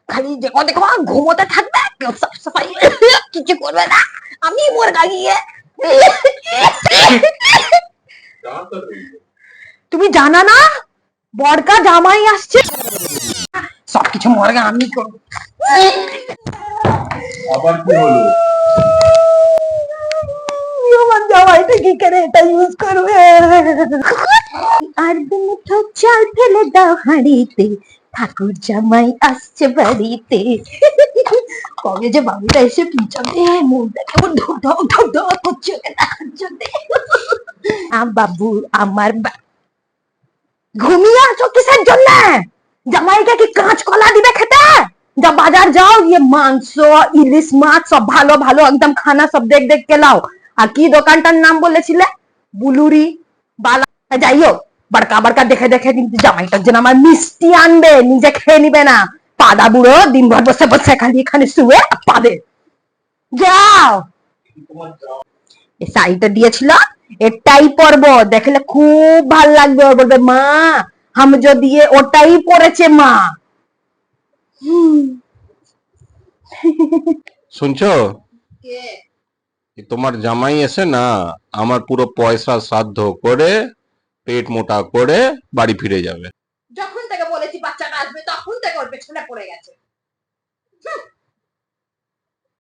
খালি দেখো দেখো ঘুমোতে থাকবে, কেউ সাফ সাফাই কিছু করবে না, আমি মুরগা গিয়ে। তুমি জানা না বড়কা জামাই আসছে, সবকিছু মুরগা আমি করবো। আবার কি হলো? আমার জামাইটা কি করে এটা ইউজ করবে? আর দুমুঠো চাল ফেলে দাও হাঁড়িতে, ঠাকুর জামাই আসছে বাড়িতে। কবে যে বাবুটা এসে পিছনে মুখটা কেমন ধপ ধপ ধপ ধপ করছে ওকে দেখার জন্য। বাবু আমার ঘুমিয়ে আছো কিসের জন্য? জামাইকে কি কাঁচ কলা দিবে খেতে? যা বাজার যাও, গিয়ে মাংস, ইলিশ মাছ সব ভালো ভালো একদম খানা সব দেখ দেখ के लाओ। আর কি দোকানটার নাম বলেছিলে? বুলুরি বালা। যাই হোক, বড়কা বড়কা দেখে দেখে কিন্তু জামাইটার জন্য আমার মিষ্টি আনবে, নিজে খেয়ে নিবে না। পাদা বুড়ো দিনভর বসে বসে খালি এখানে শুয়ে পাবে। যাও, এই শাড়িটা দিয়েছিল এটাই পরবো, দেখলে খুব ভাল লাগবে। ও বলবে মা হাম যদি ওটাই পরেছে মা। শুনছো? তোমার জামাই এসে না আমার পুরো পয়সা শ্রাদ্ধ করে পেট মোটা করে বাড়ি ফিরে যাবে। যখন থেকে বলেছি বাচ্চাটা আসবে তখন থেকে ওর পেছনে পড়ে গেছে।